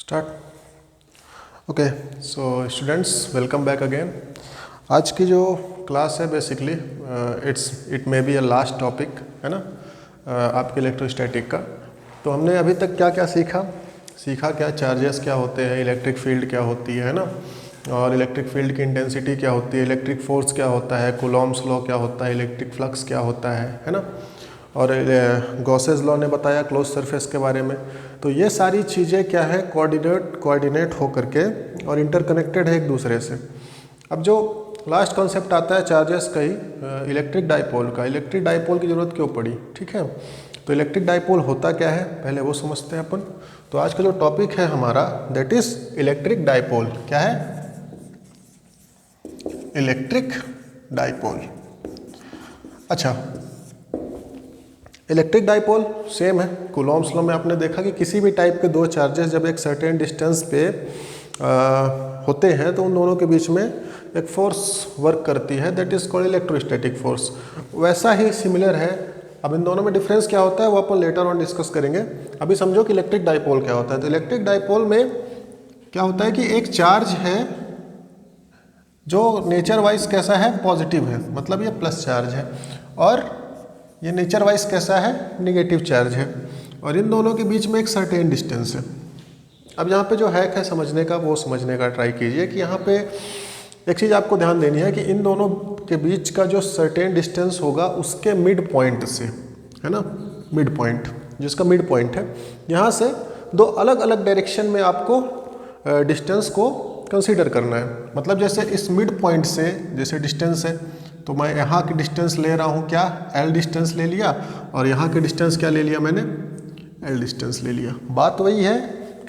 Start. Okay, so students, welcome back again. आज की जो क्लास है basically it may be a last topic है ना, आपके इलेक्ट्रोस्टैटिक का। तो हमने अभी तक क्या क्या सीखा क्या चार्जेस क्या होते हैं, इलेक्ट्रिक फील्ड क्या होती है ना, और इलेक्ट्रिक फील्ड की इंटेंसिटी क्या होती है, इलेक्ट्रिक फोर्स क्या होता है, कूलॉम्स लॉ क्या होता है, इलेक्ट्रिक फ्लक्स क्या होता है ना, और गॉसेस लॉ ने बताया क्लोज सरफेस के बारे में। तो ये सारी चीज़ें क्या है, कोऑर्डिनेट हो करके और इंटरकनेक्टेड है एक दूसरे से। अब जो लास्ट कॉन्सेप्ट आता है चार्जेस का ही, इलेक्ट्रिक डाइपोल का। इलेक्ट्रिक डाइपोल की ज़रूरत क्यों पड़ी, ठीक है। तो इलेक्ट्रिक डाइपोल होता क्या है पहले वो समझते हैं अपन। तो आज का जो टॉपिक है हमारा दैट इज इलेक्ट्रिक डाइपोल। क्या है? Electric dipole. अच्छा, इलेक्ट्रिक डाइपोल सेम है। कूलॉम्स लॉ में आपने देखा कि किसी भी टाइप के दो चार्जेस जब एक सर्टेन डिस्टेंस पे होते हैं तो उन दोनों के बीच में एक फोर्स वर्क करती है, that is called electrostatic force. वैसा ही सिमिलर है। अब इन दोनों में डिफरेंस क्या होता है वो अपन लेटर ऑन डिस्कस करेंगे। अभी समझो कि इलेक्ट्रिक डाइपोल क्या होता है। तो इलेक्ट्रिक डाइपोल में क्या होता है कि एक चार्ज है जो नेचर वाइज कैसा है, पॉजिटिव है, मतलब ये प्लस चार्ज है, और ये नेचर वाइज कैसा है, निगेटिव चार्ज है, और इन दोनों के बीच में एक सर्टेन डिस्टेंस है। अब यहाँ पे जो हैक है समझने का वो समझने का ट्राई कीजिए कि यहाँ पे एक चीज़ आपको ध्यान देनी है कि इन दोनों के बीच का जो सर्टेन डिस्टेंस होगा उसके मिड पॉइंट से, है ना, मिड पॉइंट जिसका मिड पॉइंट है, यहाँ से दो अलग अलग डायरेक्शन में आपको डिस्टेंस को कंसीडर करना है। मतलब जैसे इस मिड पॉइंट से जैसे डिस्टेंस है तो मैं यहाँ की डिस्टेंस ले रहा हूँ, क्या L डिस्टेंस ले लिया, और यहाँ की डिस्टेंस क्या ले लिया मैंने, L डिस्टेंस ले लिया। बात वही है,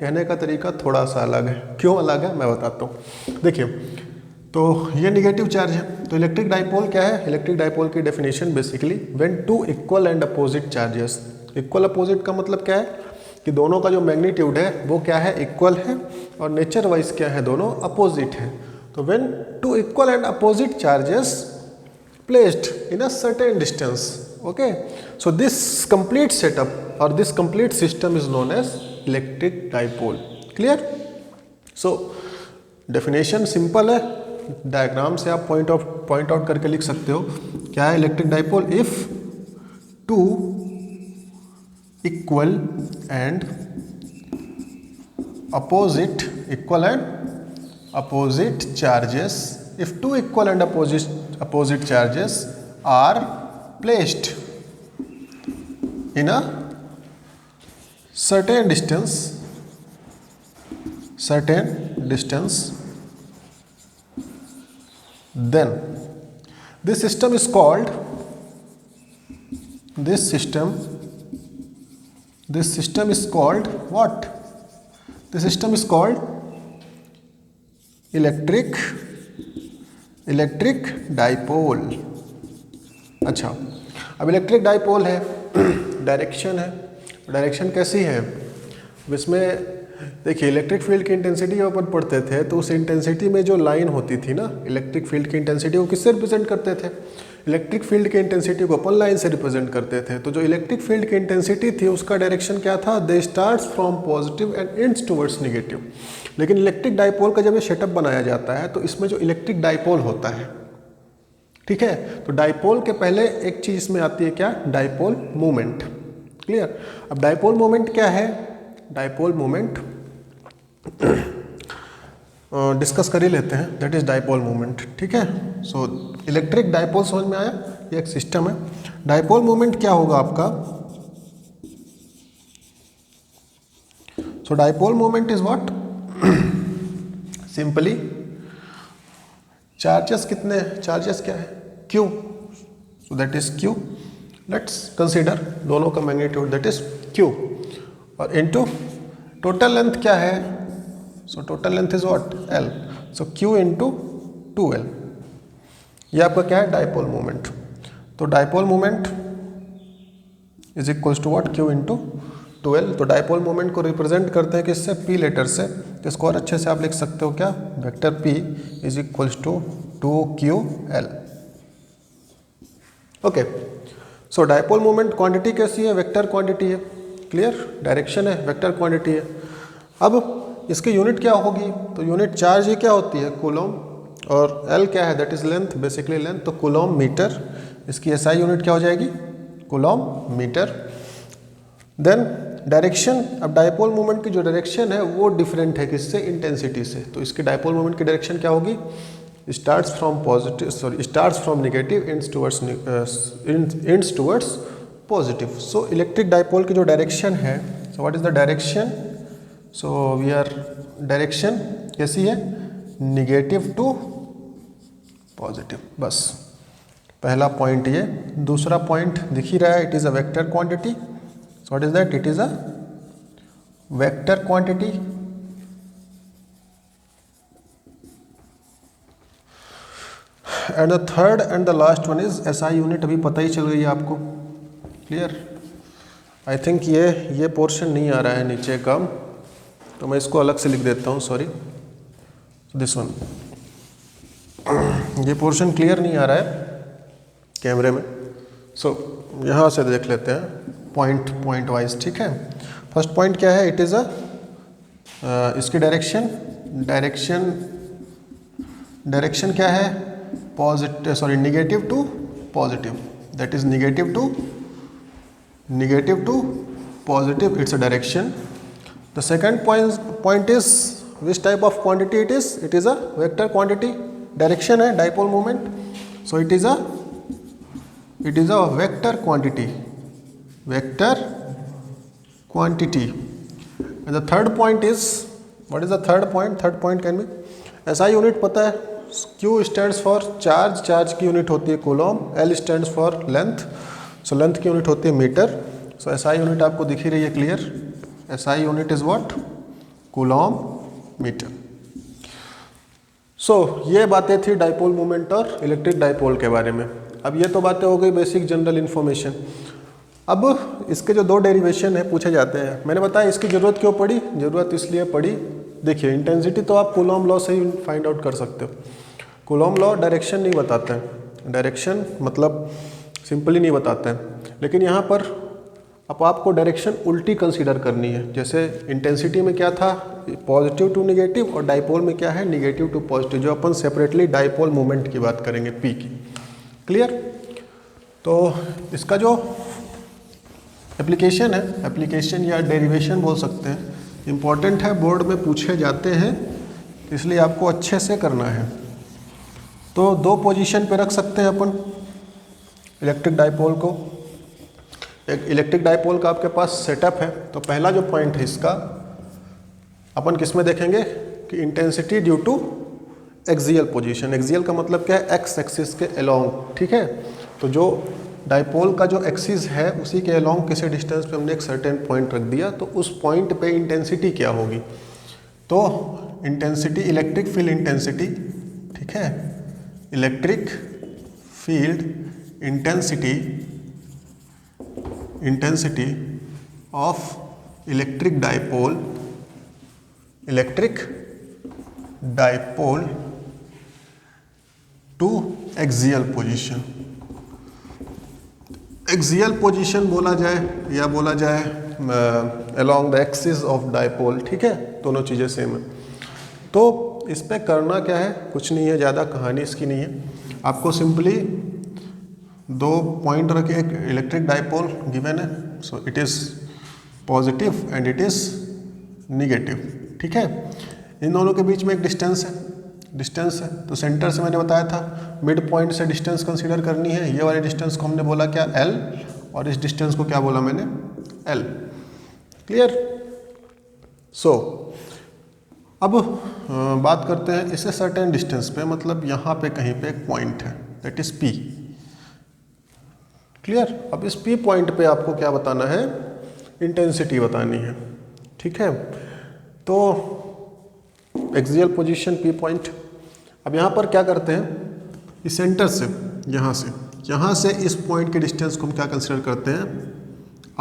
कहने का तरीका थोड़ा सा अलग है। क्यों अलग है मैं बताता हूँ। देखिए, तो ये निगेटिव चार्ज है। तो इलेक्ट्रिक डाइपोल क्या है? इलेक्ट्रिक डाइपोल की definition basically when two equal and opposite charges. Equal opposite का मतलब क्या है कि दोनों का जो मैग्नीट्यूड है वो क्या है, इक्वल है, और नेचर वाइज क्या है, दोनों अपोजिट है। तो when two equal and opposite charges placed in a certain distance, okay, so this complete setup or this complete system is known as electric dipole. Clear? So definition simple है, diagram से आप point out करके लिख सकते हो। क्या है electric dipole? If two equal and opposite charges, if two equal and opposite charges are placed in a certain distance, then this system is called what? This system is called electric dipole. अच्छा, अब electric dipole है, direction है। Direction कैसी है? इसमें देखिए electric field की intensity अपन पढ़ते थे तो उस इंटेंसिटी में जो लाइन होती थी ना, इलेक्ट्रिक फील्ड की इंटेंसिटी को किससे रिप्रेजेंट करते थे? इलेक्ट्रिक फील्ड की इंटेंसिटी को अपन लाइन से रिप्रेजेंट करते थे। तो जो इलेक्ट्रिक फील्ड की इंटेंसिटी थी उसका डायरेक्शन क्या था? They starts from positive and ends towards negative. लेकिन इलेक्ट्रिक डाइपोल का जब ये सेटअप बनाया जाता है तो इसमें जो इलेक्ट्रिक डाइपोल होता है, ठीक है, तो डाइपोल के पहले एक चीज इसमें आती है, क्या? Dipole moment. क्लियर? अब डाइपोल मोमेंट क्या है? डाइपोल मोमेंट डिस्कस कर ही लेते हैं, दैट इज डाइपोल मोमेंट। ठीक है, सो इलेक्ट्रिक डाइपोल समझ में आया, ये एक सिस्टम है। डाइपोल मोमेंट क्या होगा आपका? So dipole moment is what? Simply charges कितने, चार्जेस क्या है? Q, so that is Q। Let's consider दोनों का मैग्नीट्यूड, दैट इज Q, और इनटू टोटल लेंथ क्या है? So total length is what? L, so Q into 2L। ये आपका क्या है? Dipole moment. तो dipole moment is equals to what? Q into 2L। तो डाइपोल मोमेंट को रिप्रेजेंट करते हैं किससे? P लेटर से। तो इसको और अच्छे से आप लिख सकते हो क्या? Vector P is equals to 2QL। Okay, so dipole moment quantity कैसी है? वेक्टर क्वांटिटी है। क्लियर? डायरेक्शन है, वेक्टर क्वांटिटी है। अब इसकी यूनिट क्या होगी, तो यूनिट चार्ज ही क्या होती है, कूलम, और एल क्या है, that is length, basically length, तो कूलम मीटर, इसकी एसआई यूनिट क्या हो जाएगी, कूलम मीटर। देन डायरेक्शन, अब डायपोल मोमेंट की जो डायरेक्शन है वो डिफरेंट है किससे, इंटेंसिटी से, तो इसकी डायपोल मोमेंट की डायरेक्शन क्या होगी, starts from negative ends towards positive. So electric dipole की जो डायरेक्शन है, so what is the direction, so we are, direction कैसी है, नेगेटिव टू पॉजिटिव, बस पहला पॉइंट ये। दूसरा पॉइंट दिख ही रहा है, it is a vector quantity, so what is that, it is a vector quantity. And the third and the last one is SI unit, अभी पता ही चल गई है आपको, क्लियर। आई थिंक ये पोर्शन नहीं आ रहा है नीचे कम, तो मैं इसको अलग से लिख देता हूँ, सॉरी, दिस वन, ये पोर्शन क्लियर नहीं आ रहा है कैमरे में, सो यहाँ से देख लेते हैं पॉइंट वाइज, ठीक है। फर्स्ट पॉइंट क्या है, इट इज़ इसकी डायरेक्शन क्या है, positive, sorry negative to positive, that is negative to positive, it's a direction. The second point is which type of quantity it is a vector quantity, direction है dipole moment, so it is a vector quantity, and the third point is, what is the third point can be, SI unit पता है, Q stands for charge की unit होती है coulomb, L stands for length, so length की unit होती है metre, सो SI unit आपको दिख ही रही है clear, SI unit is what, coulomb metre. So ये बातें थी डायपोल मोमेंट और इलेक्ट्रिक डायपोल के बारे में। अब ये तो बातें हो गई बेसिक जनरल इन्फॉर्मेशन। अब इसके जो दो डेरिवेशन है पूछे जाते हैं, मैंने बताया इसकी ज़रूरत क्यों पड़ी, ज़रूरत इसलिए पड़ी, देखिए इंटेंसिटी तो आप कूलॉम लॉ से ही फाइंड आउट कर सकते हो, कूलॉम लॉ डायरेक्शन नहीं बताते हैं, डायरेक्शन मतलब सिंपली नहीं बताते हैं, लेकिन यहाँ पर अब आपको डायरेक्शन उल्टी कंसीडर करनी है। जैसे इंटेंसिटी में क्या था, पॉजिटिव टू नेगेटिव, और डायपोल में क्या है, नेगेटिव टू पॉजिटिव, जो अपन सेपरेटली डायपोल मोमेंट की बात करेंगे पी की, क्लियर। तो इसका जो एप्लीकेशन है, एप्लीकेशन या डेरिवेशन बोल सकते हैं, इम्पॉर्टेंट है, बोर्ड में पूछे जाते हैं, इसलिए आपको अच्छे से करना है। तो दो पोजीशन पे रख सकते हैं अपन इलेक्ट्रिक डायपोल को। एक इलेक्ट्रिक डायपोल का आपके पास सेटअप है, तो पहला जो पॉइंट है इसका अपन किस में देखेंगे कि intensity due to axial position. Axial का मतलब क्या है, एक्स एक्सिस के अलोंग, ठीक है। तो जो डायपोल का जो एक्सिस है उसी के अलोंग किसी डिस्टेंस पे हमने एक सर्टेन पॉइंट रख दिया, तो उस पॉइंट पे इंटेंसिटी क्या होगी, तो इंटेंसिटी, इलेक्ट्रिक फील्ड इंटेंसिटी, ठीक है, electric field intensity of electric dipole to axial position. Axial position बोला जाए या बोला जाए along the axis of dipole, ठीक है, दोनों चीज़ें सेम है। तो इस पे करना क्या है, कुछ नहीं है, ज़्यादा कहानी इसकी नहीं है। आपको सिंपली दो पॉइंट रखे, एक इलेक्ट्रिक डायपोल गिवन है, so it is positive and it is negative, ठीक है। इन दोनों के बीच में एक डिस्टेंस है, तो सेंटर से मैंने बताया था मिड पॉइंट से डिस्टेंस कंसीडर करनी है। ये वाले डिस्टेंस को हमने बोला क्या, L, और इस डिस्टेंस को क्या बोला मैंने, L, क्लियर। सो अब बात करते हैं इससे सर्टेन डिस्टेंस पे, मतलब यहाँ पे कहीं पे एक पॉइंट है, दैट इज P, क्लियर। अब इस P पॉइंट पे आपको क्या बताना है, इंटेंसिटी बतानी है, ठीक है। तो एक्सियल पोजीशन P पॉइंट। अब यहाँ पर क्या करते हैं, इस सेंटर से यहाँ से इस पॉइंट के डिस्टेंस को हम क्या कंसीडर करते हैं,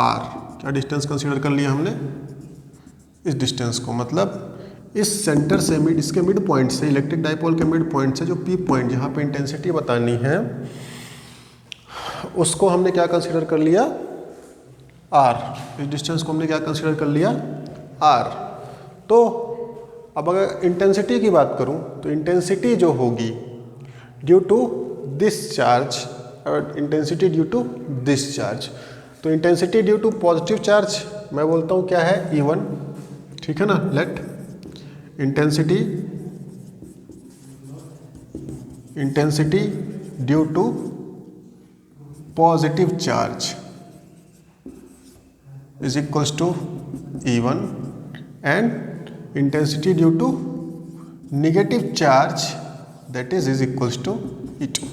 R। क्या डिस्टेंस कंसीडर कर लिया हमने, इस डिस्टेंस को, मतलब इस सेंटर से इसके मिड पॉइंट से, इलेक्ट्रिक डायपोल के मिड पॉइंट से जो P पॉइंट जहाँ पे इंटेंसिटी बतानी है, उसको हमने क्या कंसीडर कर लिया, R। इस डिस्टेंस को हमने क्या कंसीडर कर लिया, R। तो अब अगर इंटेंसिटी की बात करूं तो इंटेंसिटी जो होगी ड्यू टू दिस चार्ज और intensity due to this charge, तो intensity due to positive charge मैं बोलता हूं क्या है E1, ठीक है ना। Let intensity due to positive charge is equals to E1 and intensity due to negative charge that is equals to E2।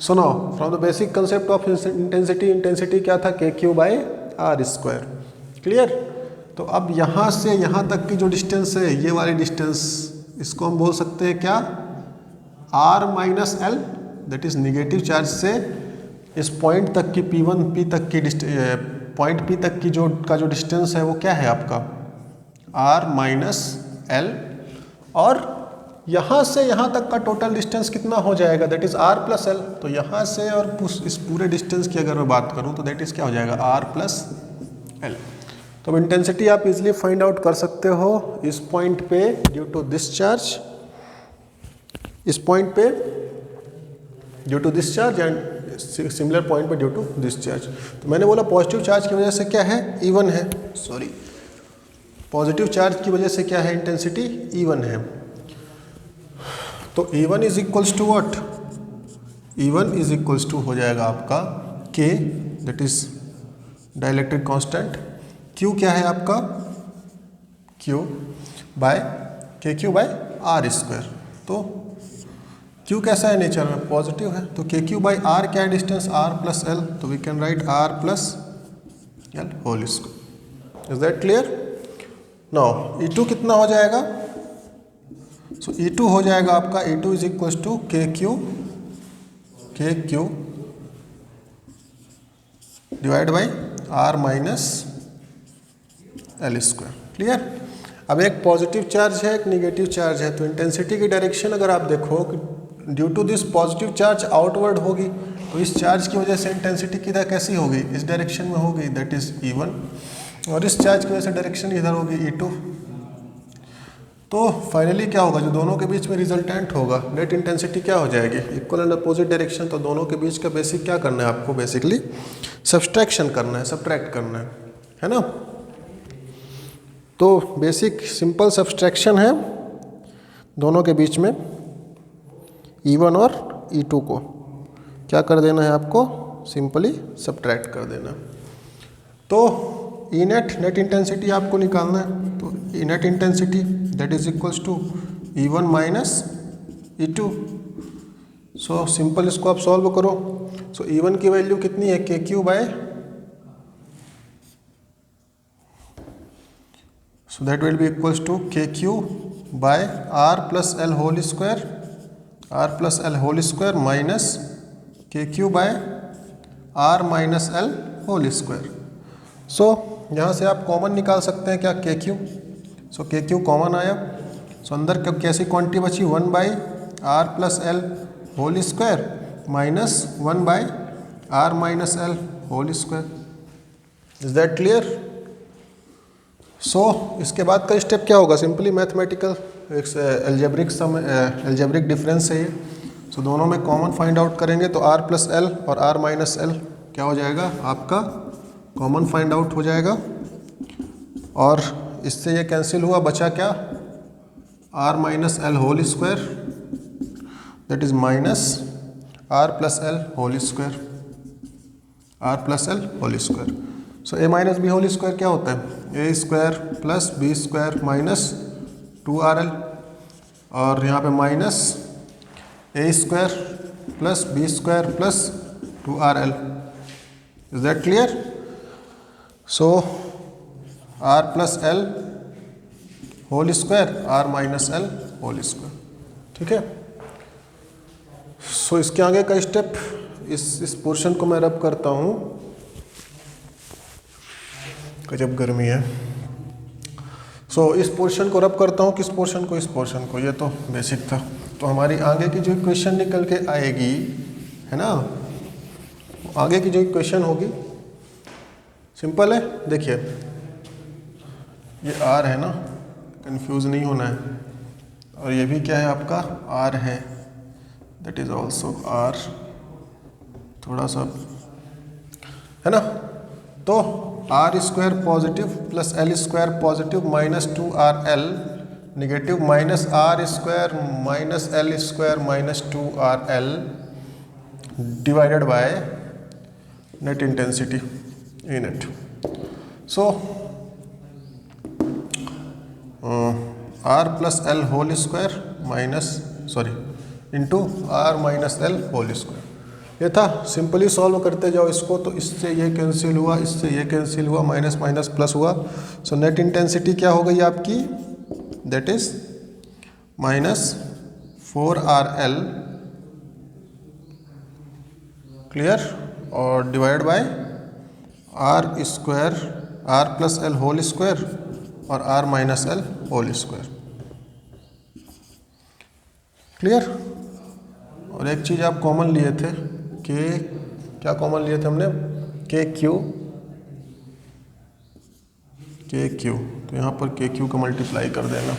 So now from the basic concept of intensity क्या था, KQ/R²। क्लियर। तो अब यहाँ से यहाँ तक की जो डिस्टेंस है, ये वाली डिस्टेंस, इसको हम बोल सकते हैं क्या, R-L, that is negative charge से इस पॉइंट तक की P1 P तक की पॉइंट P तक की जो डिस्टेंस है वो क्या है आपका R-L, और यहाँ से यहाँ तक का टोटल डिस्टेंस कितना हो जाएगा, दैट इज R+L। तो यहाँ से और इस पूरे डिस्टेंस की अगर मैं बात करूँ तो दैट इज क्या हो जाएगा R+L। तो इंटेंसिटी आप इजीली फाइंड आउट कर सकते हो इस पॉइंट पे ड्यू टू दिस चार्ज, इस पॉइंट पे due to this charge and similar point पे ड्यू टू दिस चार्ज। तो मैंने बोला पॉजिटिव चार्ज की वजह से क्या है E1 है, सॉरी पॉजिटिव चार्ज की वजह से क्या है इंटेंसिटी E1 है। तो E1 is equals to what, E1 is equals to हो जाएगा आपका K, that is dielectric constant. Q क्या है आपका KQ/R²। तो Q कैसा है नेचर में, पॉजिटिव है, तो KQ/R क्या है डिस्टेंस R+L, तो we can write R+L whole square. Is that clear. Now E2 कितना हो जाएगा, सो E2 हो जाएगा आपका E2 is equals to KQ divide by R-L²। Clear. अब एक पॉजिटिव चार्ज है, एक नेगेटिव चार्ज है, तो इंटेंसिटी की डायरेक्शन अगर आप देखो due to this positive charge outward होगी, तो इस चार्ज की वजह से इंटेंसिटी किधर कैसी होगी, इस डायरेक्शन में होगी, दैट इज E1, और इस चार्ज की वजह से डायरेक्शन इधर होगी E2। तो फाइनली क्या होगा, जो दोनों के बीच में रिजल्टेंट होगा नेट इंटेंसिटी क्या हो जाएगी, इक्वल एंड अपोजिट डायरेक्शन। तो दोनों के बीच का बेसिक क्या करना है आपको, बेसिकली सब्सट्रैक्शन करना है, सब्ट्रैक्ट करना है ना। तो बेसिक सिंपल सब्सट्रैक्शन है दोनों के बीच में, E1 और E2 को क्या कर देना है आपको, सिंपली सब्ट्रैक्ट कर देना। तो नेट इंटेंसिटी आपको निकालना है, तो net intensity that is equals to E1 minus E2। So simple इसको आप सॉल्व करो। सो E1 की वैल्यू कितनी है, KQ/, so that will be equals to KQ/R+L whole square minus KQ/R-L whole square। so यहाँ से आप कॉमन निकाल सकते हैं क्या, KQ। so KQ कॉमन आया, so अंदर कैसी क्वांटिटी बची, 1/R+L whole square minus 1/R-L whole square। is that clear। इसके बाद का स्टेप क्या होगा, सिंपली मैथमेटिकल एल्जेब्रिक डिफरेंस है ये। सो दोनों में कॉमन फाइंड आउट करेंगे, तो R+L और R-L क्या हो जाएगा आपका, कॉमन फाइंड आउट हो जाएगा, और इससे ये कैंसिल हुआ, बचा क्या, R-L whole square that is minus R+L whole square, R+L whole square. So A minus B whole square क्या होता है, A square plus B square minus 2RL, और यहाँ पे minus A square plus B square plus 2RL। Is that clear. So R+L whole square, R-L whole square, ठीक है। सो इसके आगे का स्टेप, इस पोर्शन को मैं रब करता हूँ, गजब गर्मी है। सो इस पोर्शन को रब करता हूँ, किस पोर्शन को, इस पोर्शन को, ये तो बेसिक था। तो हमारी आगे की जो इक्वेशन निकल के आएगी है ना, आगे की जो इक्वेशन होगी सिंपल है। देखिए ये R है ना, कंफ्यूज नहीं होना है। और ये भी क्या है आपका R है, दैट इज ऑल्सो R, थोड़ा सा है ना। तो R square positive plus L square positive minus 2RL negative minus R square minus L square minus 2RL divided by net intensity E net. So R plus L whole square minus into R minus L whole square. ये था, simply solve करते जाओ इसको, तो इससे ये cancel हुआ, इससे ये कैंसिल हुआ, माइनस माइनस प्लस हुआ। सो नेट इंटेंसिटी क्या हो गई आपकी, that is minus 4RL clear, और divide by R square, R plus L whole square और R minus L whole square. Clear. और एक चीज़ आप कॉमन लिए थे, के क्या कॉमन लिए थे हमने, के क्यू, तो यहाँ पर के क्यू का मल्टीप्लाई कर देना,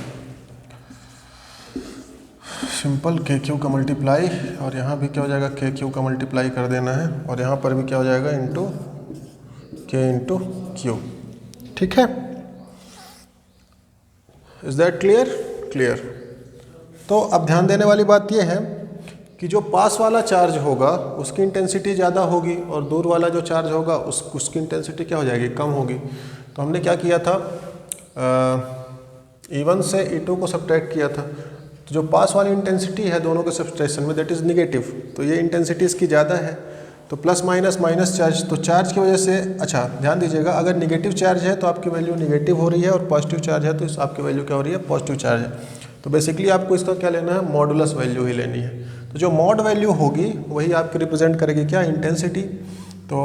सिंपल के क्यू का मल्टीप्लाई, और यहाँ भी क्या हो जाएगा, के क्यू का मल्टीप्लाई कर देना है, और यहाँ पर भी क्या हो जाएगा, इंटू के इंटू क्यू। ठीक है, इज दैट क्लियर? क्लियर। तो अब ध्यान देने वाली बात यह है कि जो पास वाला चार्ज होगा उसकी इंटेंसिटी ज़्यादा होगी, और दूर वाला जो चार्ज होगा उसकी इंटेंसिटी क्या हो जाएगी, कम होगी। तो हमने क्या किया था, E1 से E2 को सब्ट्रैक्ट किया था। तो जो पास वाली इंटेंसिटी है दोनों के सब्सट्रैक्शन में, दैट इज़ निगेटिव, तो ये इंटेंसिटी इसकी ज़्यादा है। तो प्लस माइनस माइनस चार्ज, तो चार्ज की वजह से, अच्छा ध्यान दीजिएगा, अगर निगेटिव चार्ज है तो आपकी वैल्यू निगेटिव हो रही है, और पॉजिटिव चार्ज है तो आपकी वैल्यू क्या हो रही है, पॉजिटिव चार्ज है। तो बेसिकली आपको इसका क्या लेना है, मॉडुलस वैल्यू ही लेनी है। तो जो मॉड वैल्यू होगी वही आपकी रिप्रेजेंट करेगी क्या, इंटेंसिटी। तो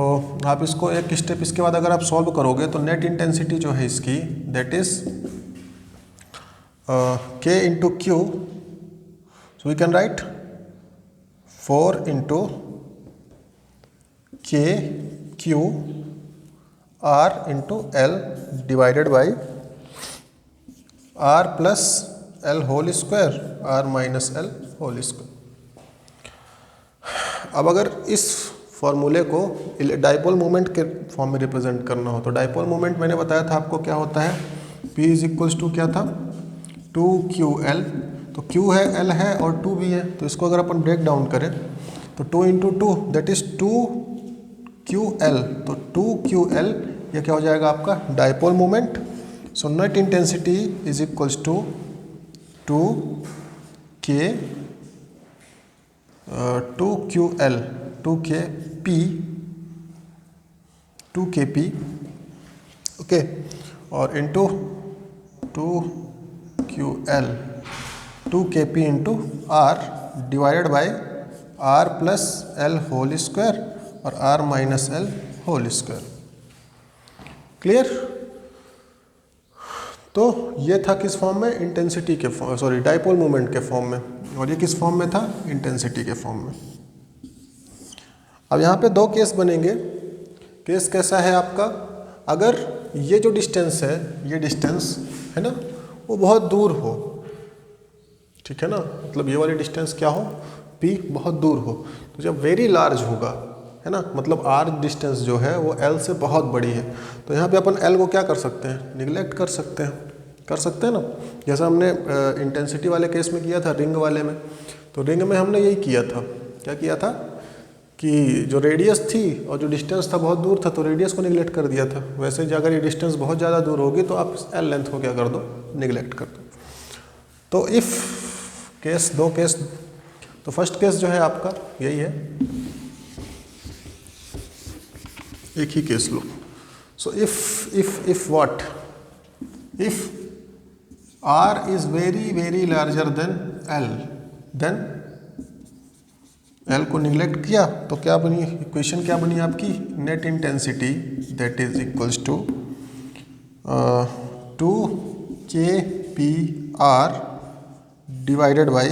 आप इसको एक स्टेप इसके बाद अगर आप सॉल्व करोगे तो नेट इंटेंसिटी जो है इसकी, that is K into Q, so we can write 4 into K Q R into L divided by R plus L whole square, R minus L whole square. अब अगर इस फॉर्मूले को डाइपोल मोमेंट के form में रिप्रेजेंट करना हो, तो डाइपोल मोमेंट मैंने बताया था आपको क्या होता है, P इज इक्वल्स टू क्या था, 2QL। तो Q है, L है और 2 भी है, तो इसको अगर अपन ब्रेक डाउन करें तो 2 इंटू 2 दैट इज 2QL। तो 2QL ये क्या हो जाएगा आपका dipole moment. So net intensity is equals to 2QL 2kp okay, और into 2QL 2kp into R divided by R plus L whole square और R minus L whole square. Clear. तो ये था किस फॉर्म में, इंटेंसिटी के form, sorry dipole moment के form में, और ये किस फॉर्म में था, इंटेंसिटी के फॉर्म में। अब यहाँ पे दो केस बनेंगे। केस कैसा है आपका, अगर ये जो डिस्टेंस है, ये डिस्टेंस है ना, वो बहुत दूर हो, ठीक है ना, मतलब ये वाली डिस्टेंस क्या हो, P बहुत दूर हो। तो जब वेरी लार्ज होगा, है ना, मतलब R डिस्टेंस जो है वो L से बहुत बड़ी है, तो यहाँ पे अपन L को क्या कर सकते हैं, निगलेक्ट कर सकते हैं ना। जैसा हमने इंटेंसिटी वाले केस में किया था, रिंग वाले में। तो रिंग में हमने यही किया था, क्या किया था कि जो रेडियस थी और जो डिस्टेंस था बहुत दूर था, तो रेडियस को निगलेक्ट कर दिया था। वैसे अगर ये डिस्टेंस बहुत ज़्यादा दूर होगी तो आप L लेंथ को क्या कर दो, निगलेक्ट कर दो। तो इफ़ केस, दो केस, तो फर्स्ट केस जो है आपका यही है, एक ही केस लो। So if what, if R is very very larger than L, then L को निगलेक्ट किया तो क्या बनी इक्वेशन, क्या बनी आपकी, net intensity that is equals to 2kPr divided by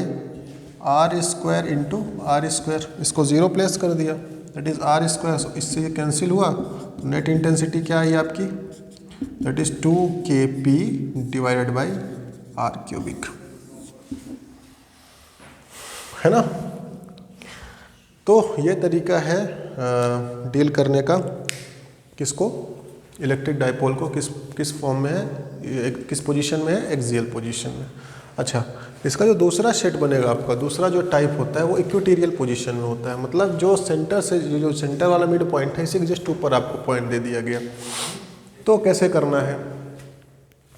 R square into R square, इसको जीरो प्लेस कर दिया, दैट इज R स्क्वायर, इससे ये कैंसिल हुआ। तो नेट इंटेंसिटी क्या आई आपकी, that is 2kP divided by R cubic, है ना। तो ये तरीका है डील करने का, किसको, इलेक्ट्रिक डाइपोल को, किस फॉर्म में है, किस पोजीशन में है, एक्सियल पोजीशन में। अच्छा, इसका जो दूसरा सेट बनेगा आपका, दूसरा जो टाइप होता है वो इक्वेटोरियल पोजीशन में होता है, मतलब जो सेंटर से, जो सेंटर वाला मिड पॉइंट है, इसी के जस्ट ऊपर आपको पॉइंट दे दिया गया। तो कैसे करना है,